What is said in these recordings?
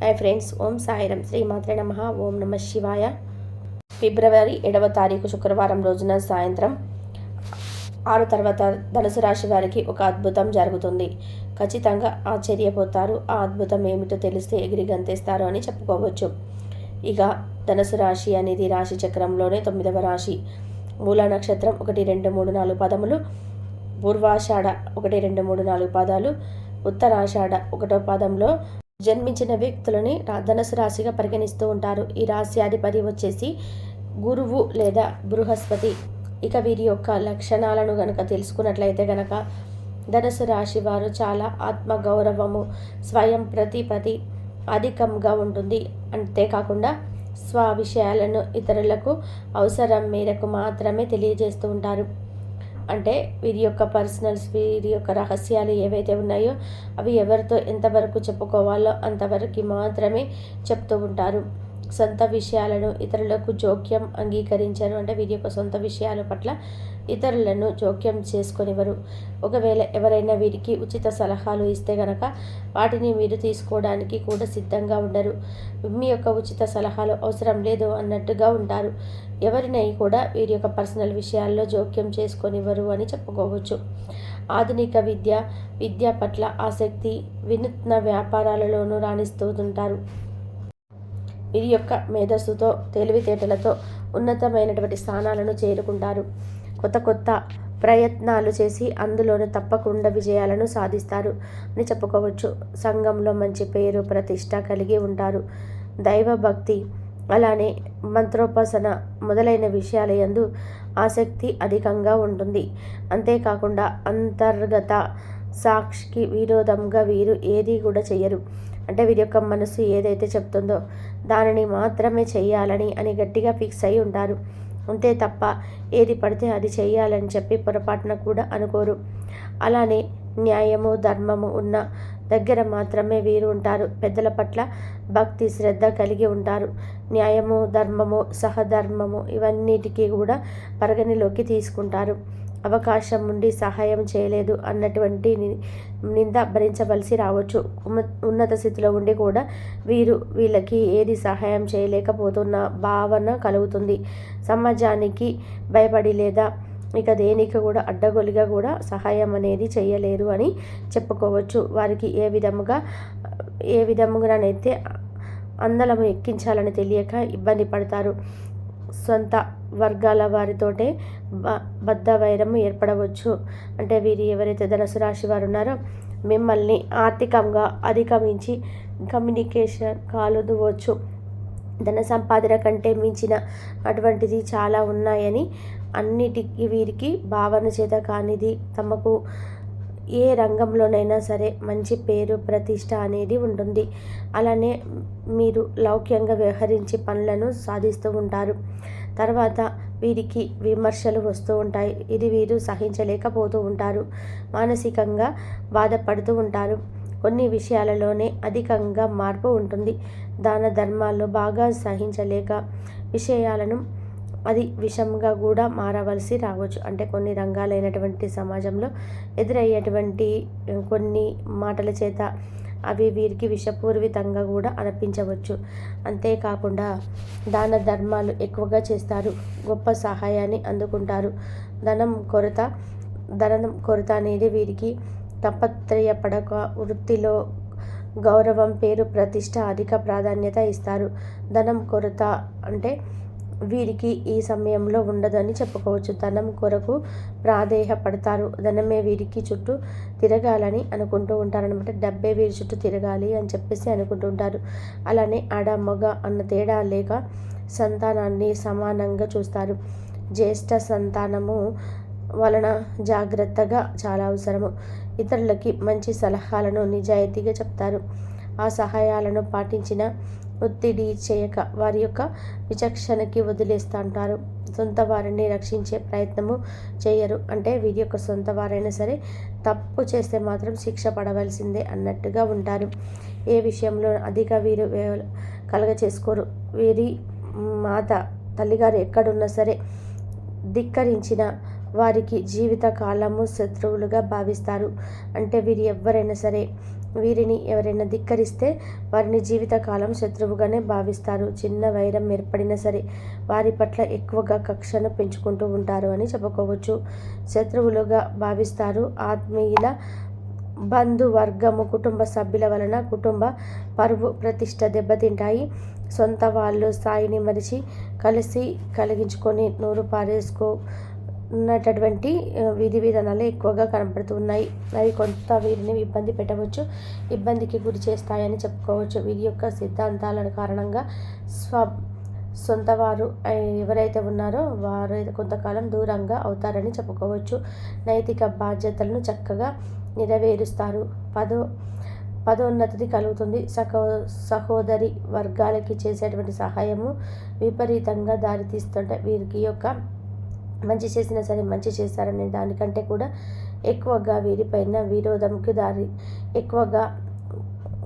Hi friends, ఓం సాయిరం, శ్రీమాత్రే నమః. ఓం నమ శివాయ. ఫిబ్రవరి 7వ తారీఖు శుక్రవారం రోజున సాయంత్రం 6 తర్వాత ధనుసు రాశి వారికి ఒక అద్భుతం జరుగుతుంది. ఖచ్చితంగా ఆశ్చర్యపోతారు. ఆ అద్భుతం ఏమిటో తెలిస్తే ఎగిరి గంతేస్తారు అని చెప్పుకోవచ్చు. ఇక ధనుసు రాశి అనేది రాశి చక్రంలోనే 9వ రాశి. మూల నక్షత్రం 1, 2, 3, 4 పదములు, పూర్వాషాఢ 1, 2, 3, 4 పాదాలు, ఉత్తరాషాఢ 1వ పాదంలో జన్మించిన వ్యక్తులని ధనుసు రాశిగా పరిగణిస్తూ ఉంటారు. ఈ రాశి అధిపతి వచ్చేసి గురువు లేదా బృహస్పతి. ఇక వీరి యొక్క లక్షణాలను గనక తెలుసుకున్నట్లయితే గనక ధనుసు రాశి వారు చాలా ఆత్మగౌరవము, స్వయం ప్రతిపత్తి అధికంగా ఉంటుంది. అంతేకాకుండా స్వ విషయాలను ఇతరులకు అవసరం మేరకు మాత్రమే తెలియజేస్తూ ఉంటారు. అంటే వీరి యొక్క పర్సనల్స్, వీరి యొక్క రహస్యాలు ఏవైతే ఉన్నాయో అవి ఎవరితో ఎంతవరకు చెప్పుకోవాలో అంతవరకు మాత్రమే చెప్తూ ఉంటారు. సొంత విషయాలను ఇతరులకు జోక్యం అంగీకరించరు. అంటే వీరి యొక్క సొంత విషయాల పట్ల ఇతరులను జోక్యం చేసుకొనివ్వరు. ఒకవేళ ఎవరైనా వీరికి ఉచిత సలహాలు ఇస్తే గనక వాటిని మీరు తీసుకోవడానికి కూడా సిద్ధంగా ఉండరు. మీ యొక్క ఉచిత సలహాలు అవసరం లేదు అన్నట్టుగా ఉంటారు. ఎవరినై కూడా వీరి యొక్క పర్సనల్ విషయాల్లో జోక్యం చేసుకొనివ్వరు అని చెప్పుకోవచ్చు. ఆధునిక విద్య పట్ల ఆసక్తి, వినూత్న వ్యాపారాలలోనూ రాణిస్తూ ఉంటారు. వీరి యొక్క మేధస్సుతో, తెలివితేటలతో ఉన్నతమైనటువంటి స్థానాలను చేరుకుంటారు. కొత్త ప్రయత్నాలు చేసి అందులోనూ తప్పకుండా విజయాలను సాధిస్తారు అని చెప్పుకోవచ్చు. సంఘంలో మంచి పేరు, ప్రతిష్ట కలిగి ఉంటారు. దైవభక్తి, అలానే మంత్రోపాసన మొదలైన విషయాల యందు ఆసక్తి అధికంగా ఉంటుంది. అంతేకాకుండా అంతర్గత సాక్షికి విరోధంగా వీరు ఏది కూడా చెయ్యరు. అంటే వీరి యొక్క మనసు ఏదైతే చెప్తుందో దానిని మాత్రమే చెయ్యాలని అని గట్టిగా ఫిక్స్ అయి ఉంటారు. అంతే తప్ప ఏది పడితే అది చెయ్యాలని చెప్పి పొరపాటున కూడా అనుకోరు. అలానే న్యాయము, ధర్మము ఉన్న దగ్గర మాత్రమే వీరు ఉంటారు. పెద్దల పట్ల భక్తి, శ్రద్ధ కలిగి ఉంటారు. న్యాయము, ధర్మము, సహధర్మము ఇవన్నిటికీ కూడా పరిగణలోకి తీసుకుంటారు. అవకాశం ఉండి సహాయం చేయలేదు అన్నటువంటి నింద భరించవలసి రావచ్చు. ఉన్నత స్థితిలో ఉండి కూడా వీళ్ళకి ఏది సహాయం చేయలేకపోతున్న భావన కలుగుతుంది. సమాజానికి భయపడి లేదా ఇక దేనికి కూడా అడ్డగోలుగా కూడా సహాయం అనేది చేయలేరు అని చెప్పుకోవచ్చు. వారికి ఏ విధముగానైతే అందలము ఎక్కించాలని తెలియక ఇబ్బంది పడతారు. సొంత వర్గాల వారితోటే బద్ధ వైరము ఏర్పడవచ్చు. అంటే వీరు ఎవరైతే ధనుసు రాశి వారు ఉన్నారో మిమ్మల్ని ఆర్థికంగా అధిగమించి కమ్యూనికేషన్ కాలుదవచ్చు. ధన సంపాదన కంటే మించిన అటువంటిది చాలా ఉన్నాయని అన్నిటికీ వీరికి భావన చేత కానిది తమకు ఏ రంగంలోనైనా సరే మంచి పేరు, ప్రతిష్ట అనేది ఉంటుంది. అలానే మీరు లౌక్యంగా వ్యవహరించి పనులను సాధిస్తూ ఉంటారు. తర్వాత వీరికి విమర్శలు వస్తూ ఉంటాయి. ఇది వీరు సహించలేకపోతూ ఉంటారు. మానసికంగా బాధపడుతూ ఉంటారు. కొన్ని విషయాలలోనే అధికంగా మార్పు ఉంటుంది. దాన ధర్మాల్లో బాగా సహించలేక విషయాలను అది విషంగా కూడా మారవలసి రావచ్చు. అంటే కొన్ని రంగాలైనటువంటి సమాజంలో ఎదురయ్యేటువంటి కొన్ని మాటల చేత అవి వీరికి విషపూరితంగా కూడా అనిపించవచ్చు. అంతేకాకుండా దాన ధర్మాలు ఎక్కువగా చేస్తారు. గొప్ప సహాయాన్ని అందుకుంటారు. ధనం కొరత అనేది వీరికి తాపత్రయపడక వృత్తిలో గౌరవం, పేరు, ప్రతిష్ట అధిక ప్రాధాన్యత ఇస్తారు. ధనం కొరత అంటే వీరికి ఈ సమయంలో ఉండదని చెప్పుకోవచ్చు. ధనం కొరకు ప్రాధేయపడతారు. ధనమే వీరికి చుట్టూ తిరగాలని అనుకుంటూ ఉంటారనమాట. డబ్బే వీరి చుట్టూ తిరగాలి అని చెప్పేసి అనుకుంటూ ఉంటారు. అలానే ఆడ, మగ అన్న తేడా లేక సంతానాన్ని సమానంగా చూస్తారు. జ్యేష్ఠ సంతానము వలన జాగ్రత్తగా చాలా అవసరము. ఇతరులకి మంచి సలహాలను నిజాయితీగా చెప్తారు. ఆ సహాయాలను పాటించిన ఒత్తిడి చేయక వారి యొక్క విచక్షణకి వదిలేస్తూ ఉంటారు. సొంత వారిని రక్షించే ప్రయత్నము చేయరు. అంటే వీరి యొక్క సొంత వారైనా సరే తప్పు చేస్తే మాత్రం శిక్ష పడవలసిందే అన్నట్టుగా ఉంటారు. ఏ విషయంలో అధిక వీరు కలగ చేసుకోరు. వీరి మాత, తల్లిగారు ఎక్కడున్నా సరే ధిక్కరించిన వారికి జీవిత కాలము శత్రువులుగా భావిస్తారు. అంటే వీరు ఎవరైనా సరే వీరిని ఎవరైనా ధిక్కరిస్తే వారిని జీవితకాలం శత్రువుగానే భావిస్తారు. చిన్న వైరం ఏర్పడినా సరే వారి పట్ల ఎక్కువగా కక్షను పెంచుకుంటూ ఉంటారు అని చెప్పుకోవచ్చు. శత్రువులుగా భావిస్తారు. ఆత్మీయుల, బంధువర్గము, కుటుంబ సభ్యుల వలన కుటుంబ పరువు ప్రతిష్ట దెబ్బతింటాయి. సొంత వాళ్ళు స్థాయిని మరిచి కలిసి కలిగించుకొని నోరు పారేసుకున్నటువంటి విధి విధానాలు ఎక్కువగా కనపడుతున్నాయి. అవి కొంత వీరిని ఇబ్బంది పెట్టవచ్చు, ఇబ్బందికి గురి చేస్తాయని చెప్పుకోవచ్చు. వీరి యొక్క సిద్ధాంతాల కారణంగా సొంతవారు ఎవరైతే ఉన్నారో వారు కొంతకాలం దూరంగా అవుతారని చెప్పుకోవచ్చు. నైతిక బాధ్యతలను చక్కగా నెరవేరుస్తారు. పదోన్నతి కలుగుతుంది. సహోదరి వర్గాలకి చేసేటువంటి సహాయము విపరీతంగా దారితీస్తుంటే వీరికి యొక్క మంచి చేసినా సరే మంచి చేశారనే దానికంటే కూడా ఎక్కువగా వీరిపైన విరోధంకి ఎక్కువగా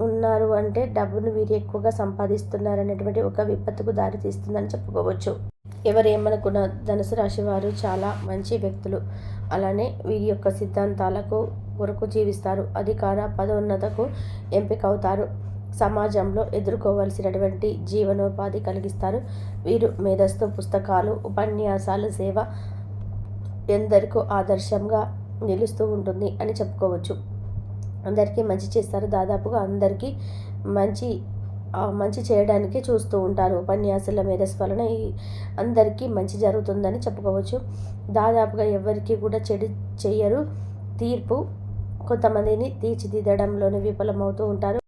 ఉన్నారు అంటే డబ్బును వీరు ఎక్కువగా సంపాదిస్తున్నారనేటువంటి ఒక విపత్తుకు దారితీస్తుందని చెప్పుకోవచ్చు. ఎవరు ఏమనుకున్న ధనుసు రాశి వారు చాలా మంచి వ్యక్తులు. అలానే వీరి యొక్క సిద్ధాంతాలకు కొరకు జీవిస్తారు. అధికార పదోన్నతకు ఎంపిక అవుతారు. సమాజంలో ఎదుర్కోవలసినటువంటి జీవనోపాధి కలిగిస్తారు. వీరు మేధస్సు, పుస్తకాలు, ఉపన్యాసాలు, సేవ ఎందరికో ఆదర్శంగా నిలుస్తూ ఉంటుంది అని చెప్పుకోవచ్చు. అందరికీ మంచి చేస్తారు. దాదాపుగా అందరికీ మంచి చేయడానికి చూస్తూ ఉంటారు. ఉపన్యాసాల మేధస్సు వలన అందరికీ మంచి జరుగుతుందని చెప్పుకోవచ్చు. దాదాపుగా ఎవరికి కూడా చెడు చెయ్యరు. తీర్పు కొంతమందిని తీర్చిదిద్దడంలోనే విఫలమవుతూ ఉంటారు.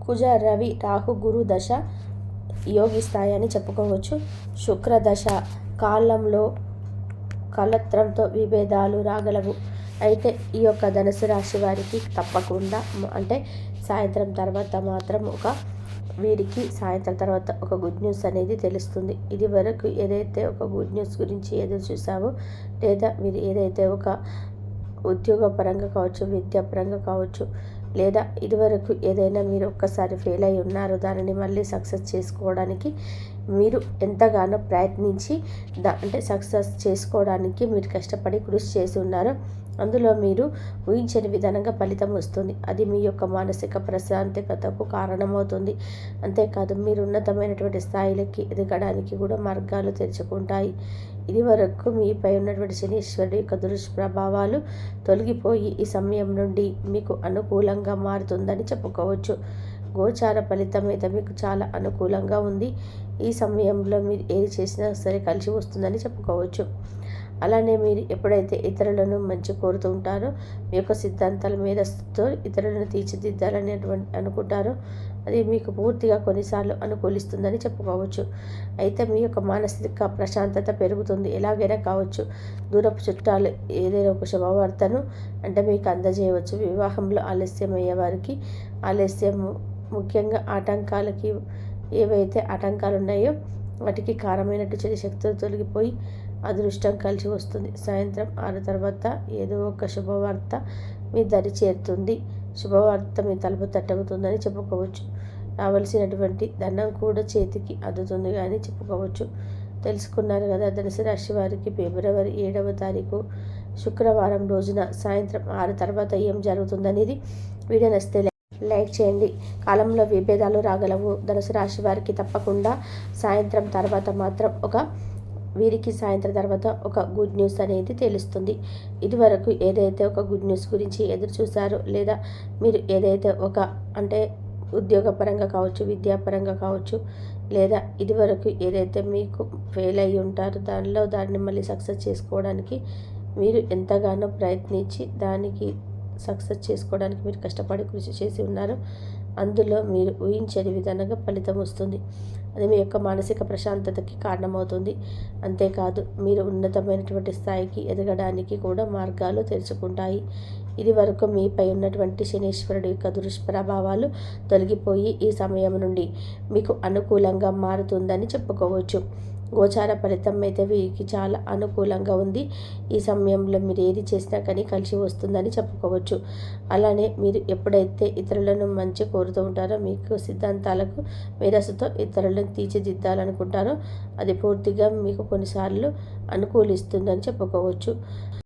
కుజ, రవి, రాహు, గురు దశ యోగిస్తాయని చెప్పుకోవచ్చు. శుక్ర దశ కాలంలో కలత్రంతో విభేదాలు రాగలవు. అయితే ఈ యొక్క ధనుసు రాశి వారికి తప్పకుండా అంటే సాయంత్రం తర్వాత మాత్రం వీరికి సాయంత్రం తర్వాత ఒక గుడ్ న్యూస్ అనేది తెలుస్తుంది. ఇది వరకు ఏదైతే ఒక గుడ్ న్యూస్ గురించి ఎదురు చూసావో లేదా మీరు ఏదైతే ఒక ఉద్యోగపరంగా కావచ్చు, విద్యాపరంగా కావచ్చు, లేదా ఇదివరకు ఏదైనా మీరు ఒక్కసారి ఫెయిల్ అయి ఉన్నారో దానిని మళ్ళీ సక్సెస్ చేసుకోవడానికి మీరు ఎంతగానో ప్రయత్నించి అంటే సక్సెస్ చేసుకోవడానికి మీరు కష్టపడి కృషి చేసి ఉన్నారో అందులో మీరు ఊహించని విధానంగా ఫలితం వస్తుంది. అది మీ యొక్క మానసిక ప్రశాంతతకు కారణమవుతుంది. అంతేకాదు మీరు ఉన్నతమైనటువంటి స్థాయిలకి ఎదగడానికి కూడా మార్గాలు తెరుచుకుంటాయి. ఇది వరకు మీపై ఉన్నటువంటి శనీశ్వరుడి యొక్క దుష్ప్రభావాలు తొలగిపోయి ఈ సమయం నుండి మీకు అనుకూలంగా మారుతుందని చెప్పుకోవచ్చు. గోచార ఫలితం మీద మీకు చాలా అనుకూలంగా ఉంది. ఈ సమయంలో మీరు ఏది చేసినా సరే కలిసి వస్తుందని చెప్పుకోవచ్చు. అలానే మీరు ఎప్పుడైతే ఇతరులను మంచి కోరుతూ ఉంటారో మీ యొక్క సిద్ధాంతాల మేధస్సుతో ఇతరులను తీర్చిదిద్దాలని అనుకుంటారో అది మీకు పూర్తిగా కొన్నిసార్లు అనుకూలిస్తుందని చెప్పుకోవచ్చు. అయితే మీ యొక్క మానసిక ప్రశాంతత పెరుగుతుంది. ఎలాగైనా కావచ్చు, దూరపు చుట్టాలు ఏదైనా ఒక శుభవార్తను అంటే మీకు అందజేయవచ్చు. వివాహంలో ఆలస్యమయ్యే వారికి ఆలస్యం ముఖ్యంగా ఆటంకాలకి ఏవైతే ఆటంకాలు ఉన్నాయో వాటికి కారమైనట్టు చెడు శక్తులు తొలగిపోయి అదృష్టం కలిసి వస్తుంది. సాయంత్రం 6 తర్వాత ఏదో ఒక శుభవార్త మీ దరి చేరుతుంది. శుభవార్త మీ తలుపు తట్టవుతుందని చెప్పుకోవచ్చు. రావాల్సినటువంటి ధనం కూడా చేతికి అందుతుంది అని చెప్పుకోవచ్చు. తెలుసుకున్నారు కదా ధనుసు రాశి వారికి ఫిబ్రవరి 7వ తారీఖు శుక్రవారం రోజున సాయంత్రం 6 తర్వాత ఏం జరుగుతుందనేది. వీడియో నచ్చితే లైక్ చేయండి. కాలంలో విభేదాలు రాగలవు. ధనుసు రాశి వారికి తప్పకుండా సాయంత్రం తర్వాత మాత్రం వీరికి సాయంత్రం తర్వాత ఒక గుడ్ న్యూస్ అనేది తెలుస్తుంది. ఇదివరకు ఏదైతే ఒక గుడ్ న్యూస్ గురించి ఎదురు చూసారో లేదా మీరు ఏదైతే అంటే ఉద్యోగపరంగా కావచ్చు, విద్యాపరంగా కావచ్చు, లేదా ఇదివరకు ఏదైతే మీకు ఫెయిల్ అయ్యి ఉంటారో దాన్ని మళ్ళీ సక్సెస్ చేసుకోవడానికి మీరు ఎంతగానో ప్రయత్నించి దానికి సక్సెస్ చేసుకోవడానికి మీరు కష్టపడి కృషి చేసి ఉన్నారు. అందులో మీరు ఊహించని విధంగా ఫలితం వస్తుంది. అది మీ యొక్క మానసిక ప్రశాంతతకి కారణమవుతుంది. అంతేకాదు మీరు ఉన్నతమైనటువంటి స్థాయికి ఎదగడానికి కూడా మార్గాలు తెరుచుకుంటాయి. ఇది వరకు మీపై ఉన్నటువంటి శనీశ్వరుడి యొక్క దుష్ప్రభావాలు తొలగిపోయి ఈ సమయం నుండి మీకు అనుకూలంగా మారుతుందని చెప్పుకోవచ్చు. గోచార ఫలితం అయితే వీరికి చాలా అనుకూలంగా ఉంది. ఈ సమయంలో మీరు ఏది చేసినా కానీ కలిసి వస్తుందని చెప్పుకోవచ్చు. అలానే మీరు ఎప్పుడైతే ఇతరులను మంచి కోరుతూ ఉంటారో మీకు సిద్ధాంతాలకు మేధస్సుతో ఇతరులను తీర్చిదిద్దాలనుకుంటారో అది పూర్తిగా మీకు కొన్నిసార్లు అనుకూలిస్తుందని చెప్పుకోవచ్చు.